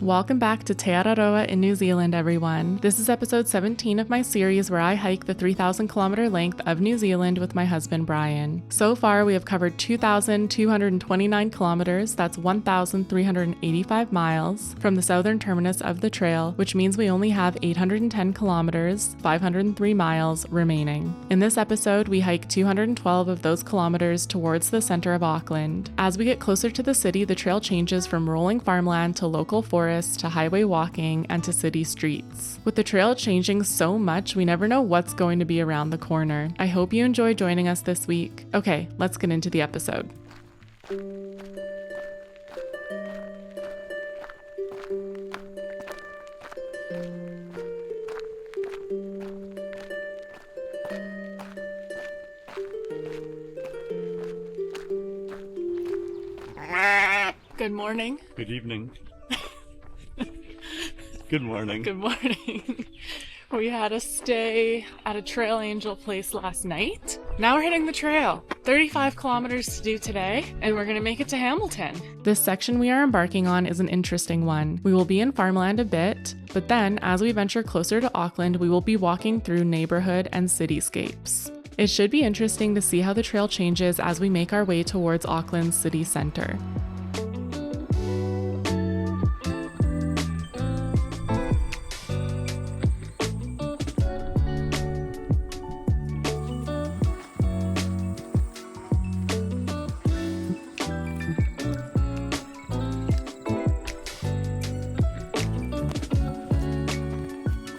Welcome back to Te Araroa in New Zealand, everyone. This is episode 17 of my series where I hike the 3,000 kilometer length of New Zealand with my husband, Brian. So far, we have covered 2,229 kilometers, that's 1,385 miles, from the southern terminus of the trail, which means we only have 810 kilometers, 503 miles remaining. In this episode, we hike 212 of those kilometers towards the center of Auckland. As we get closer to the city, the trail changes from rolling farmland to local forest to highway walking and to city streets. With the trail changing so much, we never know what's going to be around the corner. I hope you enjoy joining us this week. Okay, let's get into the episode. Good morning. Good evening. Good morning. Good morning. We had a stay at a Trail Angel place last night. Now we're hitting the trail. 35 kilometers to do today, and we're going to make it to Hamilton. This section we are embarking on is an interesting one. We will be in farmland a bit, but then as we venture closer to Auckland, we will be walking through neighborhood and cityscapes. It should be interesting to see how the trail changes as we make our way towards Auckland's city center.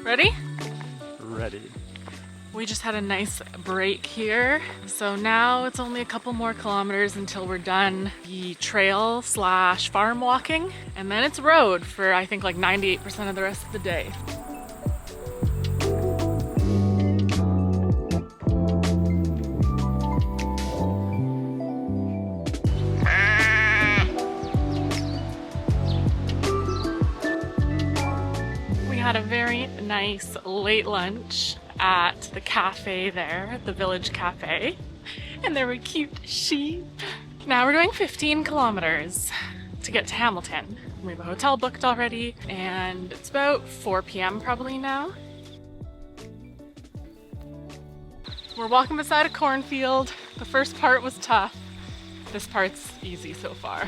Ready? Ready. We just had a nice break here. So now it's only a couple more kilometers until we're done the trail / farm walking. And then it's road for I think like 98% of the rest of the day. Had a very nice late lunch at the cafe there, the village cafe, and there were cute sheep. Now we're doing 15 kilometers to get to Hamilton. We have a hotel booked already, and it's about 4 p.m. probably now. We're walking beside a cornfield. The first part was tough. This part's easy so far.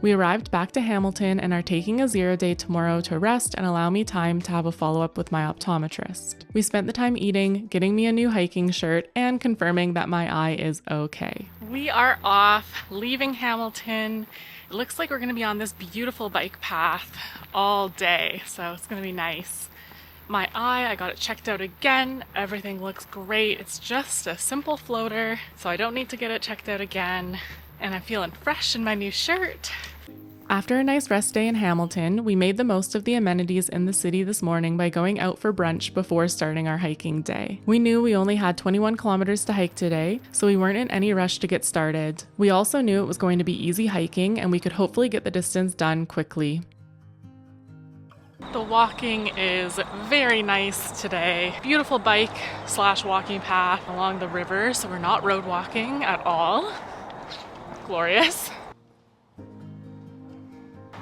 We arrived back to Hamilton and are taking a 0 day tomorrow to rest and allow me time to have a follow-up with my optometrist. We spent the time eating, getting me a new hiking shirt, and confirming that my eye is okay. We are off, leaving Hamilton. It looks like we're gonna be on this beautiful bike path all day, so it's gonna be nice. My eye, I got it checked out again. Everything looks great. It's just a simple floater, so I don't need to get it checked out again. And I'm feeling fresh in my new shirt. After a nice rest day in Hamilton, we made the most of the amenities in the city this morning by going out for brunch before starting our hiking day. We knew we only had 21 kilometers to hike today, so we weren't in any rush to get started. We also knew it was going to be easy hiking and we could hopefully get the distance done quickly. The walking is very nice today. Beautiful bike / walking path along the river, so we're not road walking at all. Glorious.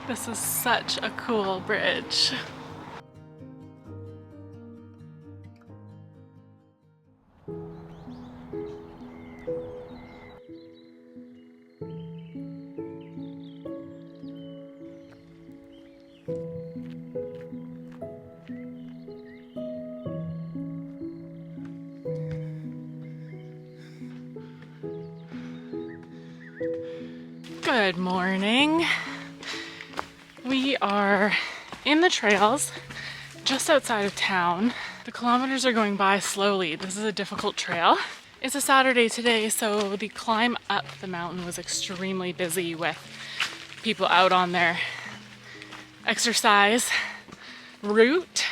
This is such a cool bridge. Good morning. We are in the trails just outside of town. The kilometers are going by slowly. This is a difficult trail. It's a Saturday today, so the climb up the mountain was extremely busy with people out on their exercise route.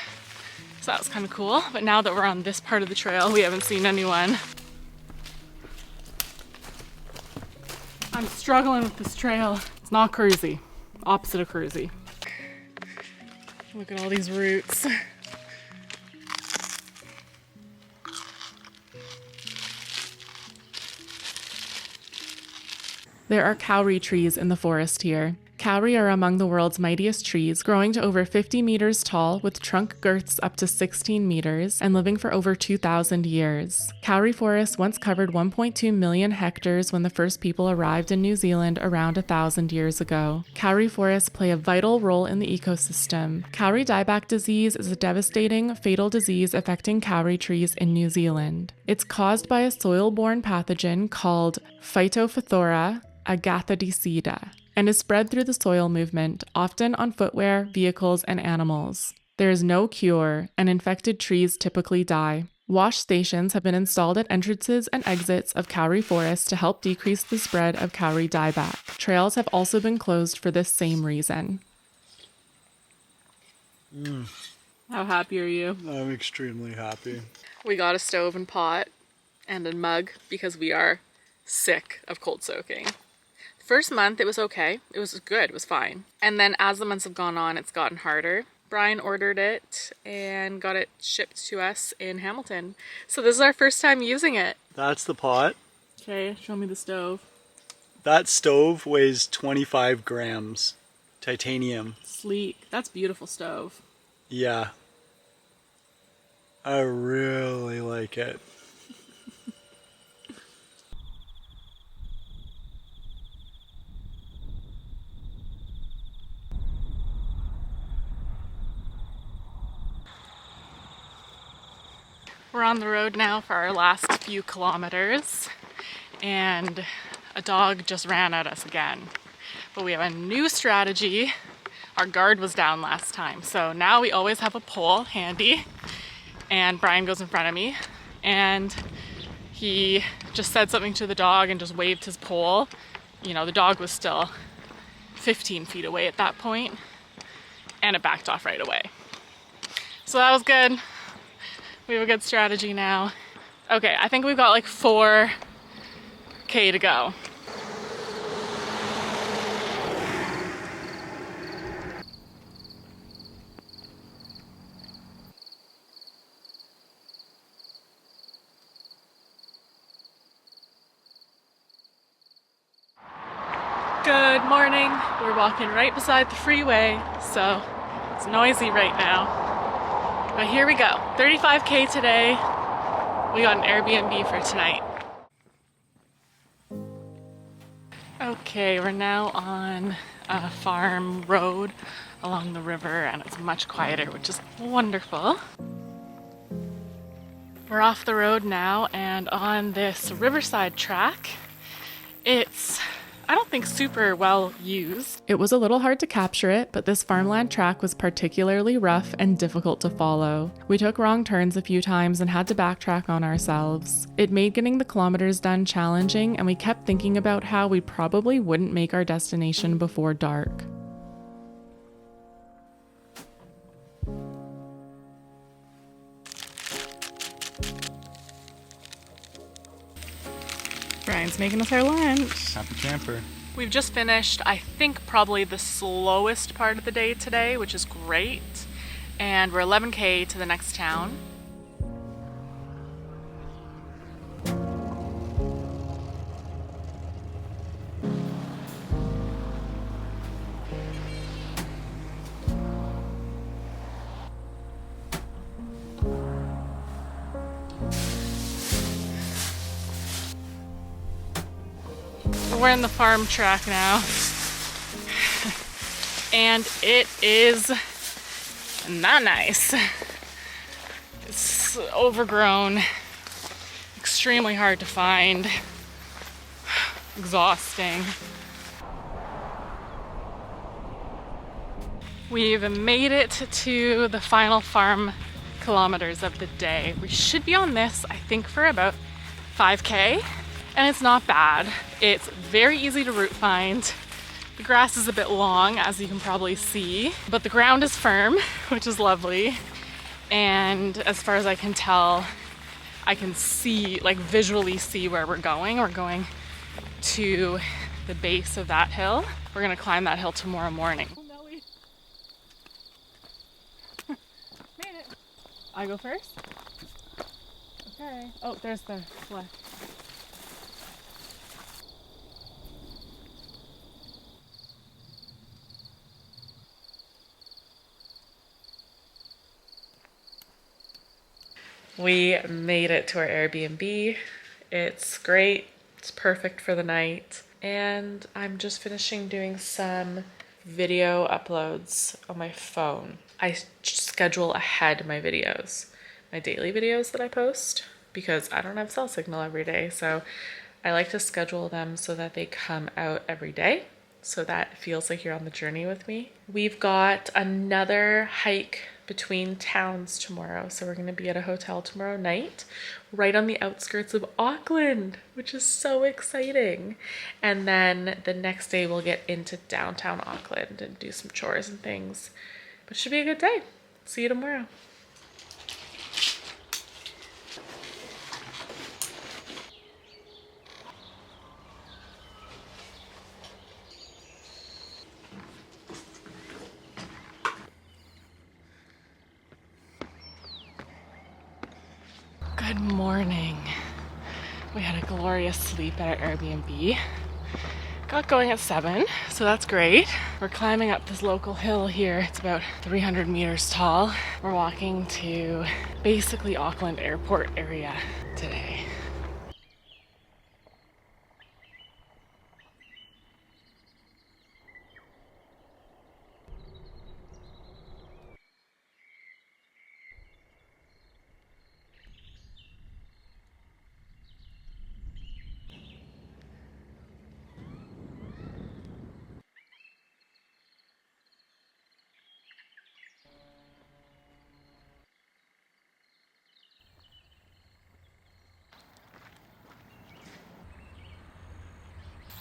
So that was kind of cool. But now that we're on this part of the trail, we haven't seen anyone. I'm struggling with this trail. It's not cruisy. Opposite of cruisy. Look at all these roots. There are kauri trees in the forest here. Kauri are among the world's mightiest trees, growing to over 50 meters tall with trunk girths up to 16 meters and living for over 2,000 years. Kauri forests once covered 1.2 million hectares when the first people arrived in New Zealand around 1,000 years ago. Kauri forests play a vital role in the ecosystem. Kauri dieback disease is a devastating, fatal disease affecting kauri trees in New Zealand. It's caused by a soil-borne pathogen called Phytophthora agathidicida, and is spread through the soil movement, often on footwear, vehicles, and animals. There is no cure, and infected trees typically die. Wash stations have been installed at entrances and exits of kauri forests to help decrease the spread of kauri dieback. Trails have also been closed for this same reason. How happy are you? I'm extremely happy. We got a stove and pot and a mug because we are sick of cold soaking. First month, it was okay. It was good. It was fine. And then as the months have gone on, it's gotten harder. Brian ordered it and got it shipped to us in Hamilton. So this is our first time using it. That's the pot. Okay, show me the stove. That stove weighs 25 grams. Titanium. Sleek. That's beautiful stove. Yeah. I really like it. We're on the road now for our last few kilometers, and a dog just ran at us again. But we have a new strategy. Our guard was down last time, so now we always have a pole handy, and Brian goes in front of me, and he just said something to the dog and just waved his pole. You know, the dog was still 15 feet away at that point, and it backed off right away. So that was good. We have a good strategy now. Okay, I think we've got like 4K to go. Good morning. We're walking right beside the freeway, so it's noisy right now. But here we go, 35K today. We got an Airbnb for tonight. Okay, we're now on a farm road along the river, and it's much quieter, which is wonderful. We're off the road now and on this riverside track. It's, I don't think, super well used. It was a little hard to capture it, but this farmland track was particularly rough and difficult to follow. We took wrong turns a few times and had to backtrack on ourselves. It made getting the kilometers done challenging, and we kept thinking about how we probably wouldn't make our destination before dark. Brian's making us our lunch. Happy camper. We've just finished, I think, probably the slowest part of the day today, which is great. And we're 11K to the next town. We're in the farm track now, and it is not nice. It's overgrown, extremely hard to find, exhausting. We've made it to the final farm kilometers of the day. We should be on this, I think, for about 5K. And it's not bad. It's very easy to route find. The grass is a bit long, as you can probably see, but the ground is firm, which is lovely. And as far as I can tell, I can see, like visually see where we're going. We're going to the base of that hill. We're gonna climb that hill tomorrow morning. Made it. I go first? Okay. Oh, there's the flag. We made it to our Airbnb. It's great. It's perfect for the night. And I'm just finishing doing some video uploads on my phone. I schedule ahead my videos, my daily videos that I post, because I don't have cell signal every day. So I like to schedule them so that they come out every day, so that it feels like you're on the journey with me. We've got another hike between towns tomorrow. So we're going to be at a hotel tomorrow night, right on the outskirts of Auckland, which is so exciting. And then the next day we'll get into downtown Auckland and do some chores and things. But it should be a good day. See you tomorrow. Good morning. We had a glorious sleep at our Airbnb. Got going at 7, so that's great. We're climbing up this local hill here. It's about 300 meters tall. We're walking to basically Auckland Airport area today.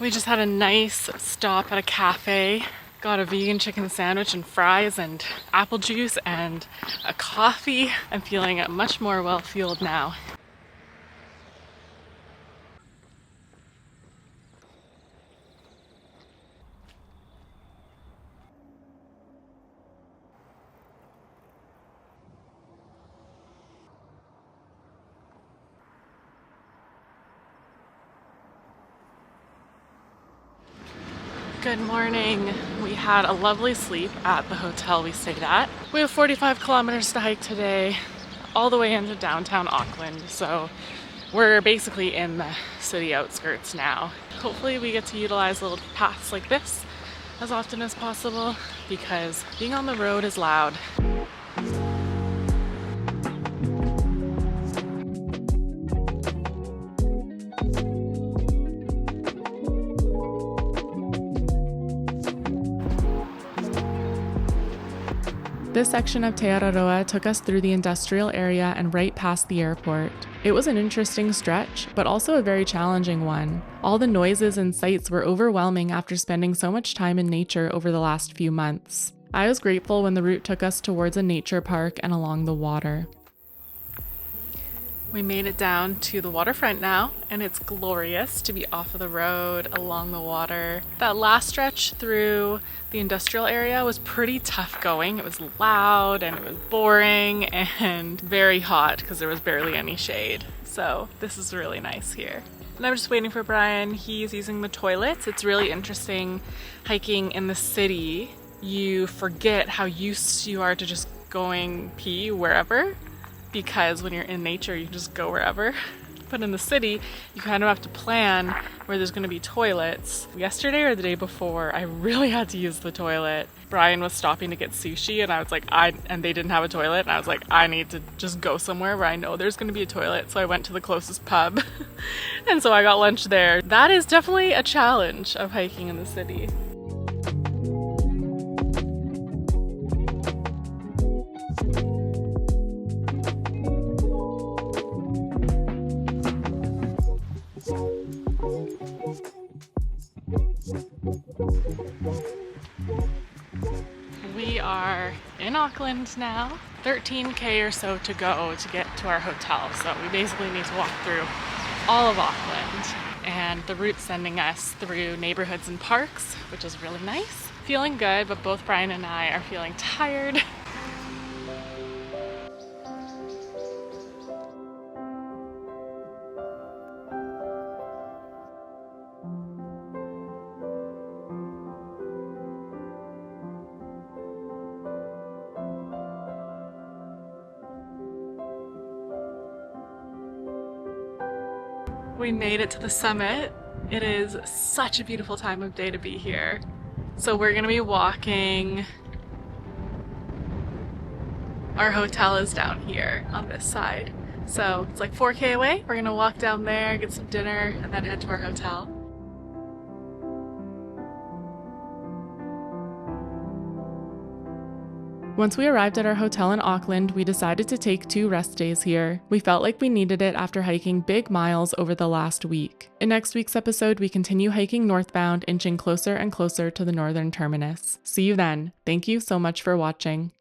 We just had a nice stop at a cafe. Got a vegan chicken sandwich and fries and apple juice and a coffee. I'm feeling much more well-fueled now. Good morning. We had a lovely sleep at the hotel we stayed at. We have 45 kilometers to hike today, all the way into downtown Auckland. So we're basically in the city outskirts now. Hopefully we get to utilize little paths like this as often as possible, because being on the road is loud. This section of Te Araroa took us through the industrial area and right past the airport. It was an interesting stretch, but also a very challenging one. All the noises and sights were overwhelming after spending so much time in nature over the last few months. I was grateful when the route took us towards a nature park and along the water. We made it down to the waterfront now, and it's glorious to be off of the road, along the water. That last stretch through the industrial area was pretty tough going. It was loud and it was boring and very hot because there was barely any shade. So this is really nice here. And I'm just waiting for Brian. He's using the toilets. It's really interesting hiking in the city. You forget how used you are to just going pee wherever, because when you're in nature, you just go wherever. But in the city, you kind of have to plan where there's going to be toilets. Yesterday or the day before, I really had to use the toilet. Brian was stopping to get sushi, and I was like, and they didn't have a toilet, and I was like, I need to just go somewhere where I know there's going to be a toilet. So I went to the closest pub, and so I got lunch there. That is definitely a challenge of hiking in the city. We are in Auckland now, 13K or so to go to get to our hotel. So we basically need to walk through all of Auckland, and the route's sending us through neighborhoods and parks, which is really nice. Feeling good, but both Brian and I are feeling tired. We made it to the summit. It is such a beautiful time of day to be here. So we're gonna be walking. Our hotel is down here on this side. So it's like 4K away. We're gonna walk down there, get some dinner, and then head to our hotel. Once we arrived at our hotel in Auckland, we decided to take 2 rest days here. We felt like we needed it after hiking big miles over the last week. In next week's episode, we continue hiking northbound, inching closer and closer to the northern terminus. See you then. Thank you so much for watching.